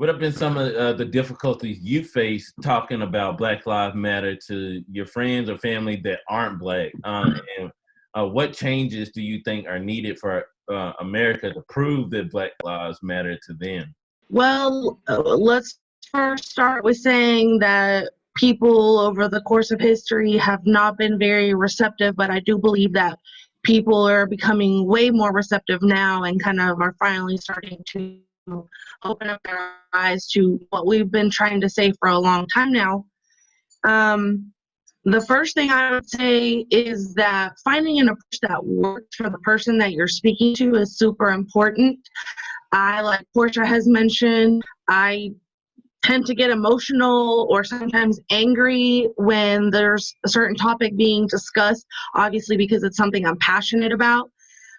what have been some of the difficulties you face talking about Black Lives Matter to your friends or family that aren't Black? And what changes do you think are needed for America to prove that Black Lives Matter to them? Well, let's first start with saying that people over the course of history have not been very receptive, but I do believe that people are becoming way more receptive now and kind of are finally starting to open up their eyes to what we've been trying to say for a long time now. The first thing I would say is that finding an approach that works for the person that you're speaking to is super important. Like Portia has mentioned, I tend to get emotional or sometimes angry when there's a certain topic being discussed, obviously because it's something I'm passionate about.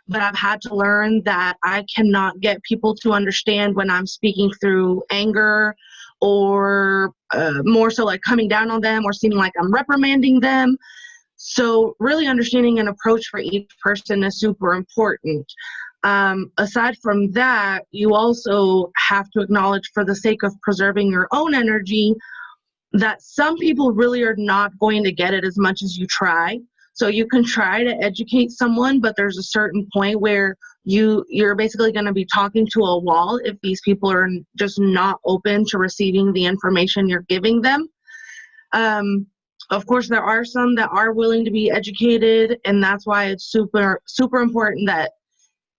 But I've had to learn that I cannot get people to understand when I'm speaking through anger or more so like coming down on them or seeming like I'm reprimanding them. So really understanding an approach for each person is super important. Aside from that, you also have to acknowledge, for the sake of preserving your own energy, that some people really are not going to get it as much as you try. So you can try to educate someone, but there's a certain point where you're basically going to be talking to a wall if these people are just not open to receiving the information you're giving them. Of course, there are some that are willing to be educated, and that's why it's super, super important that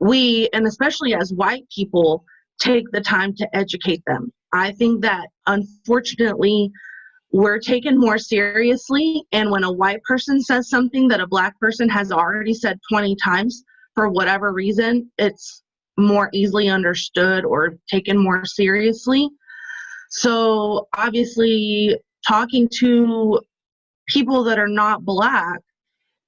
we, and especially as white people, take the time to educate them. I think that unfortunately, we're taken more seriously, and when a white person says something that a Black person has already said 20 times, for whatever reason, it's more easily understood or taken more seriously. So obviously, talking to people that are not Black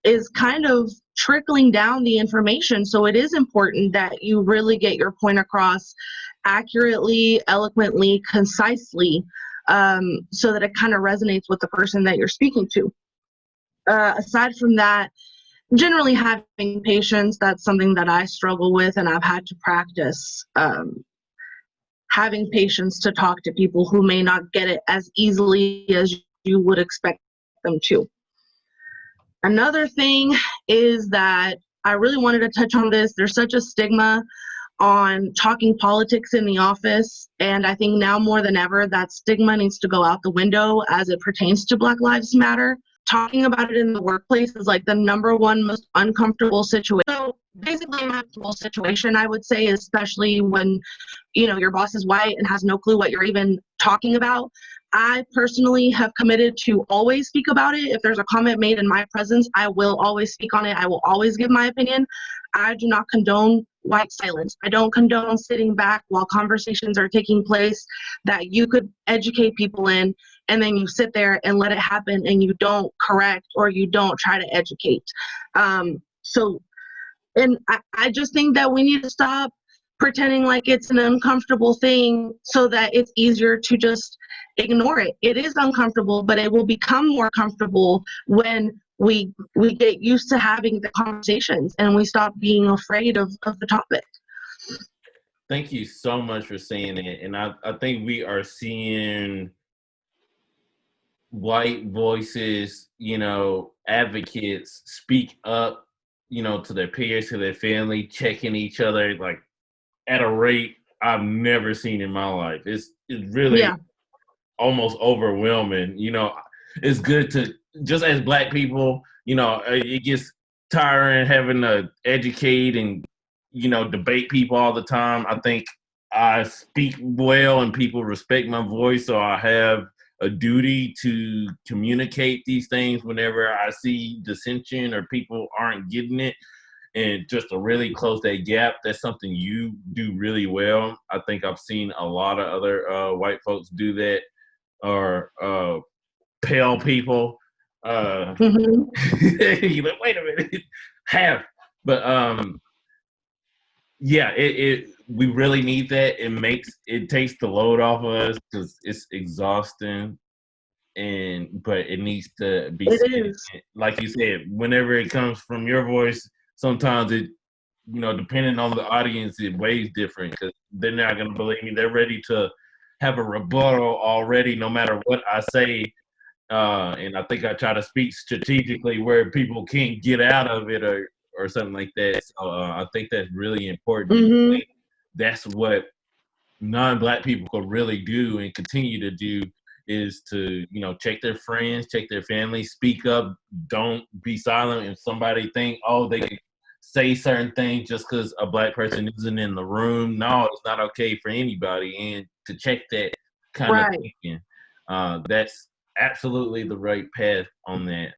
is kind of trickling down the information. So it is important that you really get your point across accurately, eloquently, concisely, so that it kind of resonates with the person that you're speaking to. Aside from that, generally having patience, that's something that I struggle with, and I've had to practice having patience to talk to people who may not get it as easily as you would expect them to. Another thing is that I really wanted to touch on this. There's such a stigma on talking politics in the office, and I think now more than ever that stigma needs to go out the window as it pertains to Black Lives Matter. Talking about it in the workplace is like the number one most uncomfortable situation. So basically an uncomfortable situation, I would say, especially when your boss is white and has no clue what you're even talking about. I personally have committed to always speak about it. If there's a comment made in my presence, I will always speak on it. I will always give my opinion. I do not condone white silence. I don't condone sitting back while conversations are taking place that you could educate people in, and then you sit there and let it happen and you don't correct or you don't try to educate. I just think that we need to stop pretending like it's an uncomfortable thing so that it's easier to just ignore it. It is uncomfortable, but it will become more comfortable when we get used to having the conversations and we stop being afraid of the topic. Thank you so much for saying it. And I think we are seeing white voices, advocates speak up, to their peers, to their family, checking each other like at a rate I've never seen in my life. It's really almost overwhelming. It's good to, just as Black people, it gets tiring having to educate and, debate people all the time. I think I speak well and people respect my voice, so I have a duty to communicate these things whenever I see dissension or people aren't getting it. And just to really close that gap, that's something you do really well. I think I've seen a lot of other white folks do that, or pale people. You're like, wait a minute, but we really need that. It takes the load off of us because it's exhausting, but it needs to be said. Like you said, whenever it comes from your voice, sometimes it, depending on the audience, it weighs different because they're not going to believe me. They're ready to have a rebuttal already, no matter what I say. And I think I try to speak strategically where people can't get out of it or something like that. So I think that's really important. I think that's what non-Black people could really do and continue to do is to, check their friends, check their family, speak up, don't be silent. If somebody think, oh, they can say certain things just because a Black person isn't in the room, no, it's not okay for anybody. And to check that kind of thinking, that's absolutely the right path on that.